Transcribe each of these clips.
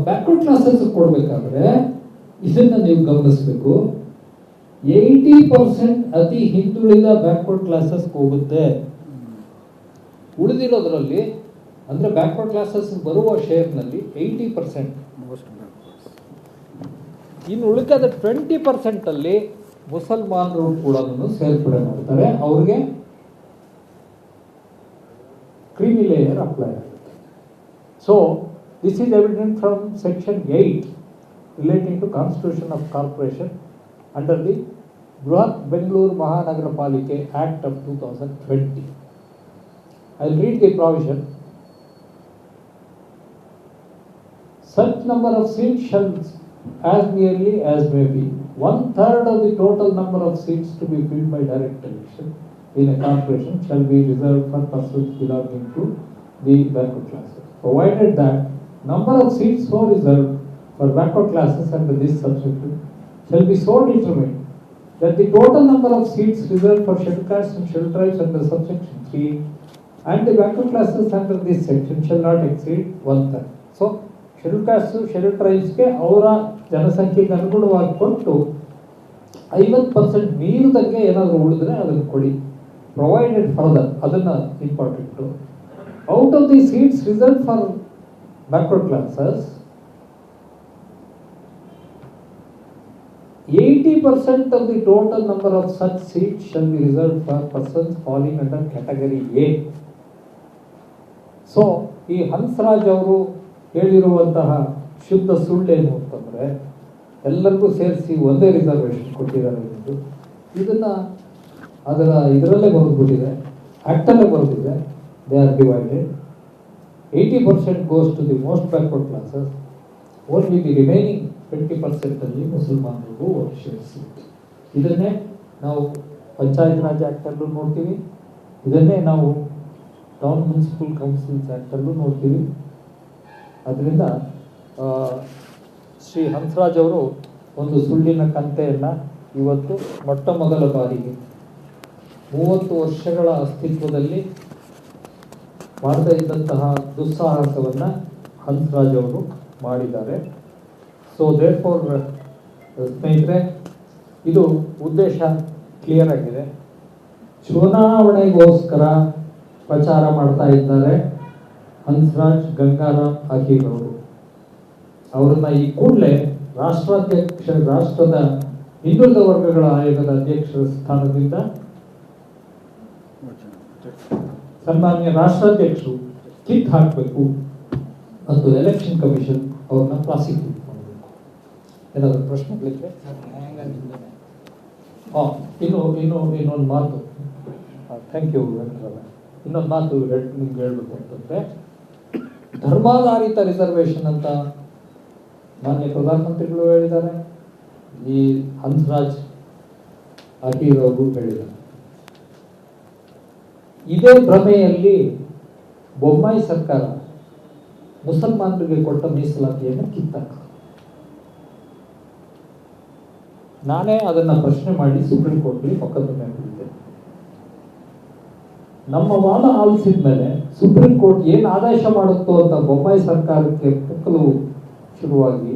Backward classes ಕೊಡಬೇಕಾದ್ರೆ ಇದನ್ನ ನೀವು ಗಮನಿಸಬೇಕು. 80% ಅತಿ ಹಿಂದುಳಿದ ಬ್ಯಾಕ್ವರ್ಡ್ ಕ್ಲಾಸಸ್ ಹೋಗುತ್ತೆ. ಉಳಿದಿರೋದ್ರಲ್ಲಿ ಅಂದ್ರೆ ಬ್ಯಾಕ್ವರ್ಡ್ ಕ್ಲಾಸಸ್ ಬರುವ ಶೇರ್ನಲ್ಲಿ 80%, ಇನ್ನು ಉಳಿದ 20% ಅಲ್ಲಿ ಮುಸಲ್ಮಾನರು ಕೂಡ ಸೇರ್ಪಡೆ ಮಾಡ್ತಾರೆ. ಅವ್ರಿಗೆ ಕ್ರೀಮಿ ಲೇಯರ್ ಅಪ್ಲೈ ಆಗುತ್ತೆ. So this is evident from section 8 relating to Constitution of Corporation under the Brihat Bengaluru Mahanagara Act of 2020. I'll read the provision. Such number of seats shall, as nearly as may be, 1/3 of the total number of seats to be filled by direct election in a corporation shall be reserved for persons belonging to the backward classes, provided that number of seats so reserved for backward classes under this subsection shall be so determined that the total number of seats reserved for scheduled castes and scheduled tribes under subsection 3 and the backward classes under this section shall not exceed 1/3. So scheduled castes, scheduled tribes ಗೆ ಅವರ ಜನಸಂಖ್ಯೆಗೆ ಅನುಗುಣವಾಗಿ ಕೊಟ್ಟು 50% ಮೀರಿದಂಗೆ ಏನಾದರೂ ಉಳಿದ್ರೆ ಅದನ್ನು ಕೊಡಿ. Provided further, ಅದನ್ನ important, out of the seats reserve for backward classes, 80% of the total number of such seats shall be reserved for persons falling under category A. So ಈ ಹನ್ಸ್ರಾಜ್ ಅವರು ಹೇಳಿರುವಂತಹ ಶುದ್ಧ ಸುಳ್ಳೇನು ಅಂತಂದ್ರೆ ಎಲ್ಲರಿಗೂ ಸೇರಿಸಿ ಒಂದೇ ರಿಸರ್ವೇಶನ್ ಕೊಟ್ಟಿದ್ದಾರೆ ಎಂದು. ಇದನ್ನ ಇದರಲ್ಲೇ ಬರೆದ್ಬಿಟ್ಟಿದೆ, ಆಕ್ಟಲ್ಲೇ ಬರೆದಿದೆ. They are divided. 80% goes to the most backward classes. Only the remaining 20% ಅಲ್ಲಿ ಮುಸಲ್ಮಾನರಿಗೂ ಶೇರ್ ಸಿಗುತ್ತೆ. ಇದನ್ನೇ ನಾವು ಪಂಚಾಯತ್ ರಾಜ್ ಆಕ್ಟ್ ಅಲ್ಲೂ ನೋಡ್ತೀವಿ, ಇದನ್ನೇ ನಾವು ಟೌನ್ ಮುನ್ಸಿಪಲ್ ಕೌನ್ಸಿಲ್ಸ್ ಆಕ್ಟ್ ಅಲ್ಲೂ ನೋಡ್ತೀವಿ. ಅದರಿಂದ ಶ್ರೀ ಹನ್ಸ್ರಾಜ್ ಅವರು ಒಂದು ಸುಳ್ಳಿನ ಕಂತೆಯನ್ನು ಇವತ್ತು ಮೊಟ್ಟ ಮೊದಲ ಬಾರಿಗೆ 30 ವರ್ಷಗಳ ಅಸ್ತಿತ್ವದಲ್ಲಿ ಮಾಡದೇ ಇದ್ದಂತಹ ದುಸ್ಸಾಹಸವನ್ನು ಹನ್ಸ್ರಾಜ್ ಅವರು ಮಾಡಿದ್ದಾರೆ. ಸೊ ದೇರ್ಫೋರ್ ಸ್ನೇಹಿತರೆ, ಇದು ಉದ್ದೇಶ ಕ್ಲಿಯರ್ ಆಗಿದೆ. ಚುನಾವಣೆಗೋಸ್ಕರ ಪ್ರಚಾರ ಮಾಡ್ತಾ ಇದ್ದಾರೆ ಹನ್ಸ್ರಾಜ್ ಗಂಗಾರಾಮ್ ಅಖಿಲ್ ಅವರು. ಅವರನ್ನ ಈ ಕೂಡಲೇ ರಾಷ್ಟ್ರದ ಹಿಂದುಳಿದ ವರ್ಗಗಳ ಆಯೋಗದ ಅಧ್ಯಕ್ಷರ ಸ್ಥಾನದಿಂದ ಸನ್ಮಾನ್ಯ ರಾಷ್ಟ್ರಾಧ್ಯಕ್ಷರು ಕಿತ್ ಹಾಕಬೇಕು ಮತ್ತು ಎಲೆಕ್ಷನ್ ಕಮಿಷನ್ ಅವ್ರನ್ನ ಪ್ರಾಸಿಕ್ಯೂಟ್ ಮಾಡಬೇಕು. ಏನಾದರೂ ಪ್ರಶ್ನೆಗಳಿದ್ರೆ ಇನ್ನೊಂದು ಮಾತು. Thank you Venkatarama. ಇನ್ನೊಂದು ಮಾತು ನಿಮ್ಗೆ ಹೇಳ್ಬೇಕು ಅಂತಂದ್ರೆ, ಧರ್ಮಾಧಾರಿತ ರಿಸರ್ವೇಶನ್ ಅಂತ ಮಾನ್ಯ ಪ್ರಧಾನಮಂತ್ರಿಗಳು ಹೇಳಿದ್ದಾರೆ, ಈ ಹನ್ಸ್ರಾಜ್ ಅಖಿಲ್ ಅವರು ಹೇಳಿದ್ದಾರೆ. ಇದೇ ಭ್ರಮೆಯಲ್ಲಿ ಬೊಮ್ಮಾಯಿ ಸರ್ಕಾರ ಮುಸಲ್ಮಾನರಿಗೆ ಕೊಟ್ಟ ಮೀಸಲಾತಿಯನ್ನು ಕಿತ್ತಾಕ. ನಾನೇ ಅದನ್ನ ಪ್ರಶ್ನೆ ಮಾಡಿ ಸುಪ್ರೀಂ ಕೋರ್ಟ್ಗೆ ಮೊಕದ್ದಮೆ ಮಾಡಿದ್ದೆ. ನಮ್ಮ ವಾದ ಆಲಿಸಿದ ಮೇಲೆ ಸುಪ್ರೀಂ ಕೋರ್ಟ್ ಏನು ಆದೇಶ ಮಾಡುತ್ತೋ ಅಂತ ಬೊಮ್ಮಾಯಿ ಸರ್ಕಾರಕ್ಕೆ ಪುಕ್ಕಲು ಶುರುವಾಗಿ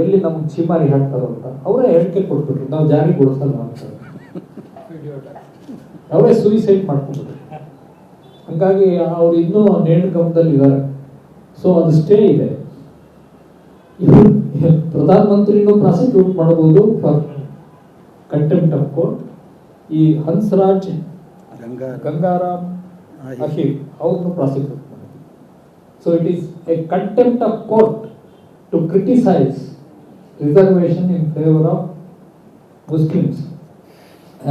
ಎಲ್ಲಿ ನಮ್ಗೆ ಚಿಮಾರಿ ಹಾಕ್ತಾರೋ ಅಂತ ಅವರೇ ಹೇಳಿಕೆ ಕೊಟ್ಬಿಟ್ರು, ನಾವು ಜಾರಿಗೊಳಿಸಲ್ಲ ಅಂತ. ಅವರೇ ಸೂಯಿಸೈಡ್ ಮಾಡ್ಕೊಂಡ್ಬಿಟ್ರು. ಹಂಗಾಗಿ ಅವ್ರು ಇನ್ನೂ ನೇಣುಗಮದಲ್ಲಿ ಇದ್ದಾರೆ. ಸೊ ಅದು ಸ್ಟೇ ಇದೆ. ಪ್ರಧಾನಮಂತ್ರಿನೂ ಪ್ರಾಸಿಕ್ಯೂಟ್ ಮಾಡಬಹುದು ಫಾರ್ ಕಂಟೆಂಪ್ಟ್ ಆಫ್ ಕೋರ್ಟ್. ಈ ಹನ್ಸ್ರಾಜ್ ಗಂಗಾರಾಮ್ ಅಖಿಲ್ ಅವ್ರನ್ನು ಪ್ರಾಸಿಕ್ಯೂಟ್ ಮಾಡಬಹುದು. So it is a contempt of court to criticise reservation in favor of Muslims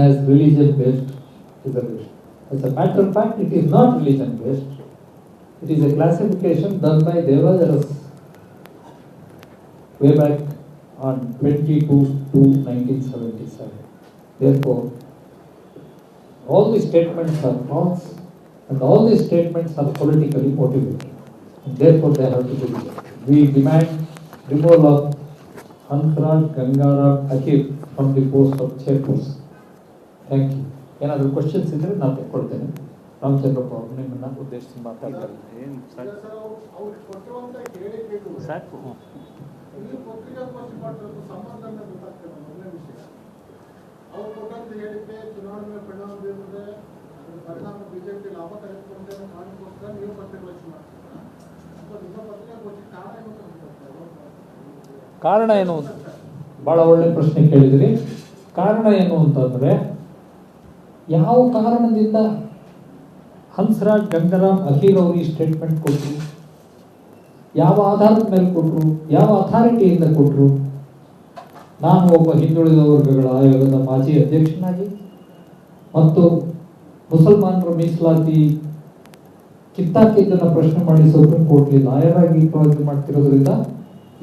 as religion-based reservation. As a matter of fact, it is not religion-based. It is a classification done by Devarajas way back on 22/2/1977. Therefore, all these statements are false and all these statements are politically motivated. And therefore, they have to be rejected. We demand removal of Hansraj Gangaram Akhil from the post of chairperson. Thank you. ಏನಾದರೂ questions ಇದ್ರೆ ನಾನು ತೆಕ್ಕೊಳ್ತೇನೆ. ರಾಮಚಂದ್ರಪ್ಪ ಅವರು ನಿಮ್ಮನ್ನ ಉದ್ದೇಶಿಸಿ ಮಾತಾಡ್ತಾರೆ. ಸಾಕು. ಕಾರಣ ಏನು ಅಂತ ಬಹಳ ಒಳ್ಳೆ ಪ್ರಶ್ನೆ ಕೇಳಿದ್ರಿ. ಕಾರಣ ಏನು ಅಂತಂದ್ರೆ, ಯಾವ ಕಾರಣದಿಂದ ಹಂಸರಾಜ್ ಗಂಗಾರಾಮ್ ಅಖಿಲ್ ಅವರು ಈ ಸ್ಟೇಟ್ಮೆಂಟ್ ಕೊಟ್ಟರು, ಯಾವ ಆಧಾರದ ಮೇಲೆ ಕೊಟ್ಟರು, ಯಾವ ಅಥಾರಿಟಿಯಿಂದ ಕೊಟ್ಟರು? ನಾನು ಒಬ್ಬ ಹಿಂದುಳಿದ ವರ್ಗಗಳ ಆಯೋಗದ ಮಾಜಿ ಅಧ್ಯಕ್ಷನಾಗಿ ಮತ್ತು ಮುಸಲ್ಮಾನರ ಮೀಸಲಾತಿ ಕಿತ್ತಾಕಿದ್ದನ್ನು ಪ್ರಶ್ನೆ ಮಾಡಿ ಸುಪ್ರೀಂ ಕೋರ್ಟ್ಲಿ ಲಾಯರ್ ಆಗಿ ಮಾಡ್ತಿರೋದ್ರಿಂದ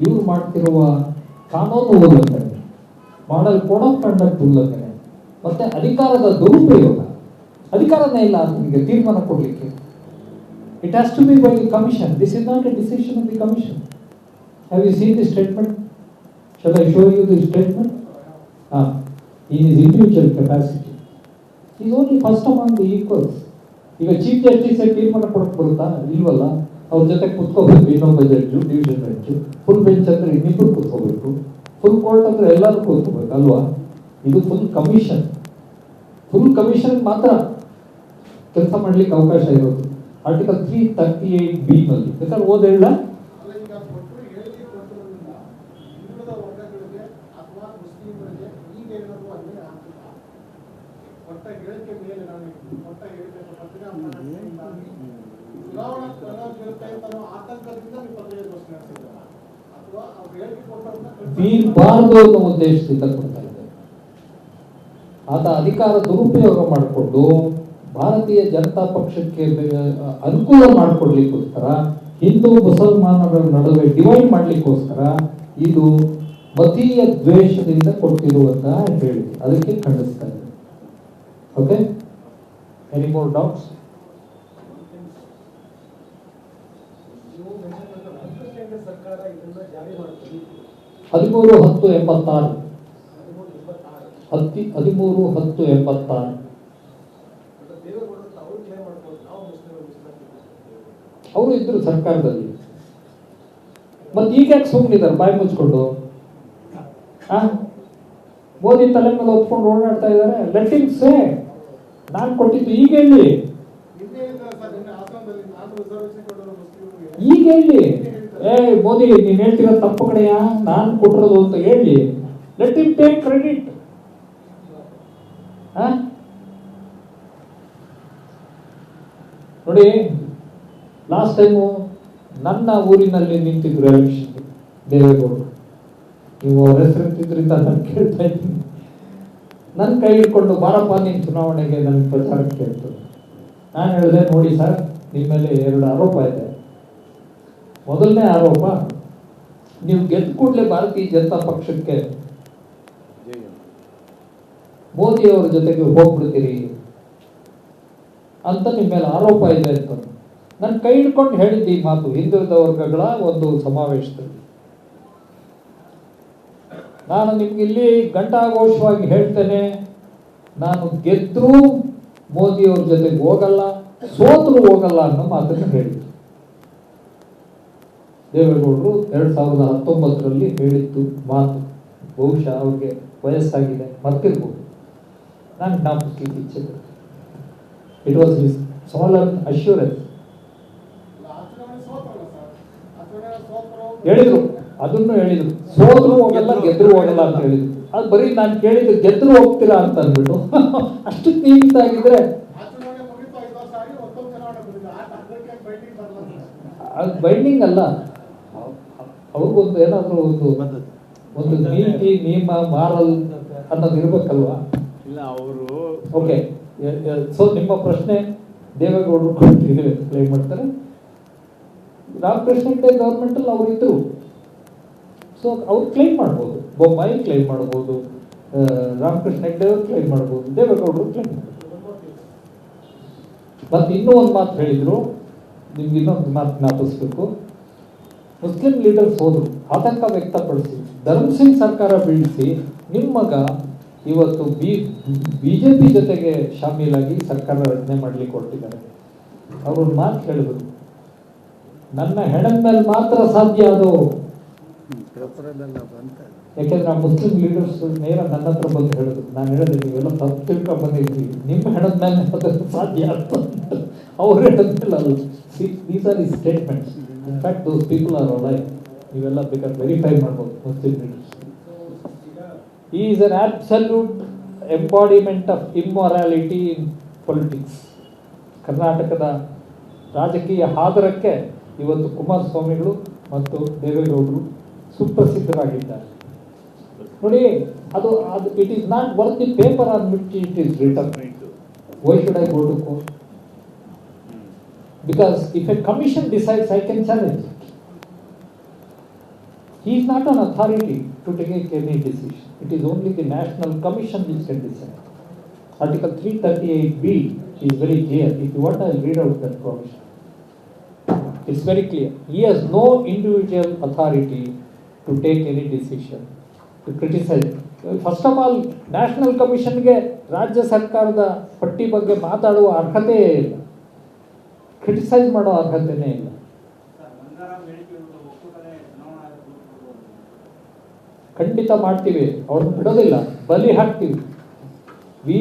ಇವ್ರು ಮಾಡ್ತಿರುವ ಕಾನೂನು ಉಲ್ಲಂಘನೆ, ಮಾಡಲ್ ಕೋಡ್ ಆಫ್ ಕಂಡಕ್ಟ್ ಉಲ್ಲಂಘನೆ ಮತ್ತೆ ಅಧಿಕಾರದ ದುರುಪಯೋಗ. ಅಧಿಕಾರನೇ ಇಲ್ಲ ನಿಮಗೆ ತೀರ್ಮಾನ ಕೊಡ್ಲಿಕ್ಕೆ. It has to be by the commission. This is not a decision of the commission. Have you seen the statement? Shall I show you the statement? In his individual capacity, he is only first among the equals. ಈಗ chief justice ತೀರ್ಮಾನ ಕೊಡಕ್ಕೆ ಬರುತ್ತಾ? ಇಲ್ವಲ್ಲ. ಅವ್ರ ಜೊತೆ ಕುತ್ಕೋಬೇಕು ಇನ್ನೊಬ್ಬ judge, division bench. Full bench ಅಂದ್ರೆ ಇನ್ನಿಬ್ಬರು ಕೂತ್ಕೋಬೇಕು, full court ಅಂದ್ರೆ ಎಲ್ಲರೂ ಕೂತ್ಕೋಬೇಕು ಅಲ್ವಾ? ಇದು ಫುಲ್ ಕಮಿಷನ್. ಫುಲ್ ಕಮಿಷನ್ ಮಾತ್ರ ಕೆಲಸ ಮಾಡ್ಲಿಕ್ಕೆ ಅವಕಾಶ ಇರೋದು ಆರ್ಟಿಕಲ್ 338B ನಲ್ಲಿ. ಬೇಕಾದ್ರೆ ಓದ್ ಹೇಳ. ಬೀರ್ಬಾರ್ದು ಅನ್ನೋ ಉದ್ದೇಶದಿಂದ ಕೊಡ್ತಾ ಇದ್ದಾರೆ. ಆತ ಅಧಿಕಾರ ದುರುಪಯೋಗ ಮಾಡಿಕೊಂಡು ಭಾರತೀಯ ಜನತಾ ಪಕ್ಷಕ್ಕೆ ಅನುಕೂಲ ಮಾಡಿಕೊಡ್ಲಿಕ್ಕೋಸ್ಕರ, ಹಿಂದೂ ಮುಸಲ್ಮಾನರ ನಡುವೆ ಡಿವೈಡ್ ಮಾಡ್ಲಿಕ್ಕೋಸ್ಕರ ಇದು ಮತೀಯ ದ್ವೇಷದಿಂದ ಕೊಟ್ಟಿರುವಂತಹ ಹೇಳಿಕೆ. ಅದಕ್ಕೆ ಖಂಡಿಸ್ತಾ ಇದೆ. Okay, any more doubts? ಸರ್ಕಾರ ಇದನ್ನ ಜಾರಿ ಮಾಡ್ತೀವಿ 13/10/86 13/10/86 ಅವರು ಇದ್ರು ಸರ್ಕಾರದಲ್ಲಿ. ಮತ್ತೆ ಈಗ ಯಾಕೆ ಸುಮ್ಮನಿದ್ದಾರೆ ಬಾಯಿ ಮುಚ್ಕೊಂಡು? ಮೋದಿ ತಲೆ ಮೇಲೆ ಒತ್ಕೊಂಡು ಓಡಾಡ್ತಾ ಇದ್ದಾರೆ. ಲೆಟ್ ಹಿಮ್ ಸೇ. ನಾನು ಕೊಟ್ಟಿದ್ದು ಈಗ ಹೇಳಿ, ಈಗ ಹೇಳಿ. ಮೋದಿ ನೀನ್ ಹೇಳ್ತಿರೋ ತಪ್ಪು ಕಡೆಯ, ನಾನು ಕೊಟ್ಟಿರೋದು ಅಂತ ಹೇಳಿ. Let him take credit. ನೋಡಿ, ಲಾಸ್ಟ್ ಟೈಮು ನನ್ನ ಊರಿನಲ್ಲಿ ನಿಂತಿದ್ರು ಎಲೆಕ್ಷನ್ ದೇವೇಗೌಡರು. ನೀವು ಅವ್ರ ಹೆಸರಿದ್ರಿಂದ ನಾನು ಕೇಳ್ತಾ ಇದ್ದೀನಿ. ನನ್ನ ಕೈ ಹಿಡ್ಕೊಂಡು ಬಾರಪ್ಪ ನೀನು ಚುನಾವಣೆಗೆ ನನ್ನ ಪ್ರಚಾರಕ್ಕೆ ಕೇಳ್ತು. ನಾನು ಹೇಳಿದೆ, ನೋಡಿ ಸರ್, ನಿಮ್ಮ ಮೇಲೆ 2 ಆರೋಪ ಇದೆ. ಮೊದಲನೇ ಆರೋಪ, ನೀವು ಗೆದ್ದ ಕೂಡಲೇ ಭಾರತೀಯ ಜನತಾ ಪಕ್ಷಕ್ಕೆ ಮೋದಿ ಅವರ ಜೊತೆಗೆ ಹೋಗ್ಬಿಡ್ತೀರಿ ಅಂತ ನಿಮ್ಮ ಮೇಲೆ ಆರೋಪ ಇದೆ ಅಂತ ನನ್ನ ಕೈ ಹಿಡ್ಕೊಂಡು ಹೇಳಿದ್ದೆ ಈ ಮಾತು ಹಿಂದುಳಿದ ವರ್ಗಗಳ ಒಂದು ಸಮಾವೇಶದಲ್ಲಿ. ನಾನು ನಿಮ್ಗೆ ಇಲ್ಲಿ ಘಂಟಾಘೋಷವಾಗಿ ಹೇಳ್ತೇನೆ, ನಾನು ಗೆದ್ರೂ ಮೋದಿ ಅವ್ರ ಜೊತೆಗೆ ಹೋಗಲ್ಲ, ಸೋತರೂ ಹೋಗಲ್ಲ ಅನ್ನೋ ಮಾತನ್ನು ಹೇಳಿದ್ರು ದೇವೇಗೌಡರು. 2019ರಲ್ಲಿ ಹೇಳಿದ್ದು ಮಾತು. ಬಹುಶಃ ಅವ್ರಿಗೆ ವಯಸ್ಸಾಗಿದೆ, ಮರ್ತಿರ್ಬೋದು. ನಾನು ಜ್ಞಾಪಿಸ್ಲಿಕ್ಕೆ ಇಚ್ಛೆ ಪಡ್ತೀನಿ. It was his solemn assurance. ಹೇಳಿದ್ರು, ಅದನ್ನು ಹೇಳಿದ್ರು, ಸೋದ್ರು ಹೋಗಲ್ಲ ಗೆದ್ರು ಹೋಗಲ್ಲ ಅಂತ ಹೇಳಿದ್ರು. ಅದು ಬರೀ ನಾನು ಕೇಳಿದ್ದು ಗೆದ್ರು ಹೋಗ್ತೀರಾ ಅಂತ ಅಂದ್ಬಿಟ್ಟು ಅಷ್ಟು ತೀವ್ರ ಆಗಿದ್ರೆ ಅದು ಬೈಂಡಿಂಗ್ ಅಲ್ಲ. ಅವ್ರಿಗೊಂದು ಏನಾದ್ರು ಒಂದು ನೀತಿ ನಿಯಮ ಮಾರಲ್ ಅನ್ನೋದು ಇರ್ಬೇಕಲ್ವಾ? ಇಲ್ಲ ಅವರು. ಓಕೆ, ಸೊ ನಿಮ್ಮ ಪ್ರಶ್ನೆ ದೇವೇಗೌಡರು ಕ್ಲೈಮ್ ಮಾಡ್ತಾರೆ. ರಾಮಕೃಷ್ಣ ಹೆಗಡೆ ಗವರ್ಮೆಂಟ್ ಅಲ್ಲಿ ಅವ್ರು ಇದ್ರು, ಸೊ ಅವ್ರು ಕ್ಲೈಮ್ ಮಾಡ್ಬೋದು. ಬೊಮ್ಮಾಯಿ ಕ್ಲೈಮ್ ಮಾಡ್ಬೋದು, ರಾಮಕೃಷ್ಣ ಹೆಗಡೆ ಅವರು ಕ್ಲೈಮ್ ಮಾಡ್ಬೋದು, ದೇವೇಗೌಡರು ಕ್ಲೈಮ್ ಮಾಡ್ಬೋದು. ಮತ್ತೆ ಇನ್ನೂ ಒಂದು ಮಾತು ಹೇಳಿದ್ರು, ನಿಮ್ಗೆ ಇನ್ನೊಂದು ಮಾತು ಜ್ಞಾಪಿಸ್ಬೇಕು. ಮುಸ್ಲಿಂ ಲೀಡರ್ಸ್ ಹೋದ್ರು, ಆತಂಕ ವ್ಯಕ್ತಪಡಿಸಿ ಧರ್ಮಸಿಂಗ್ ಸರ್ಕಾರ ಬೀಳಿಸಿ ನಿಮ್ಮ ಮಗ ಇವತ್ತು ಬಿಜೆಪಿ ಜೊತೆಗೆ ಶಾಮೀಲಾಗಿ ಸರ್ಕಾರ ರಚನೆ ಮಾಡ್ಲಿಕ್ಕೆ ಹೊರಟಿದ್ದಾರೆ. ಅವರು ಮಾತು ಹೇಳಿದ್ರು, ನನ್ನ ಹೆಣದ ಮೇಲೆ ಮಾತ್ರ ಸಾಧ್ಯ ಅದು ಯಾಕೆಂದ್ರೆ ಆ ಮುಸ್ಲಿಂ ಲೀಡರ್ಸ್ ನೇರ ನನ್ನ ಹತ್ರ ಬಂದು ಹೇಳಿದ್ರು, ನಾನು ಹೇಳಿದೆ ನೀವೆಲ್ಲ ತಪ್ಪು ತಿಳ್ಕೊಂಡು ಬಂದಿದ್ವಿ, ನಿಮ್ಮ ಹೆಣದ ಮೇಲೆ ಅದಕ್ಕೆ ಸಾಧ್ಯ ಅಂತ. ಅವ್ರು ಹೇಳಿದ್ಮೇಲೆ ಅದು these are the statements. In fact those people are alive. ನೀವೆಲ್ಲ ಬೇಕಾದ್ರೆ ವೆರಿಫೈ ಮಾಡ್ಬೋದು Muslim leaders. He is an absolute embodiment of immorality in politics. ಕರ್ನಾಟಕದ ರಾಜಕೀಯ ಹಾದರಕ್ಕೆ ಇವತ್ತು ಕುಮಾರಸ್ವಾಮಿಗಳು ಮತ್ತು ದೇವೇಗೌಡರು ಸುಪ್ರಸಿದ್ಧರಾಗಿದ್ದಾರೆ. ನೋಡಿ, ಅದು it is not worth the paper on which it is written. Why should I go to court? Because if a commission decides, I can challenge it. He is not an authority to take any decision. It is only the National Commission which can decide. Article 338B is very clear. If you want, I will read out that provision. It's very clear. He has no individual authority to take any decision, to criticize. First of all, National Commission ಗೆ ರಾಜ್ಯ ಸರ್ಕಾರದ ಪಟ್ಟಿ ಬಗ್ಗೆ ಮಾತಾಡುವ ಅರ್ಹತೆ ಇಲ್ಲ, criticise ಮಾಡೋ ಅರ್ಹತೆನೇ ಇಲ್ಲ. ಖಂಡಿತ ಮಾಡ್ತೀವಿ, ಅವ್ರನ್ನ ಬಿಡೋದಿಲ್ಲ, ಬಲಿ ಹಾಕ್ತೀವಿ. We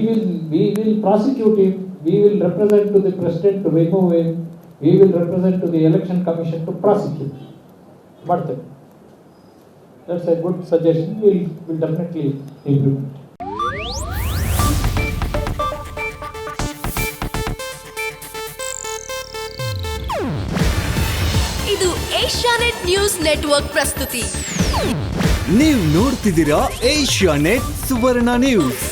will prosecute him. We will represent to the president to remove him. We will represent to the election commission to prosecute. ಮಾಡ್ತೇವೆ. That's a good suggestion. We'll definitely implement. ಇದು ಏಷ್ಯಾನೆಟ್ ನ್ಯೂಸ್ ನೆಟ್ವರ್ಕ್ ಪ್ರಸ್ತುತಿ. ನೀವು ನೋಡ್ತಿದ್ದೀರಾ Asianet ಸುವರ್ಣ news.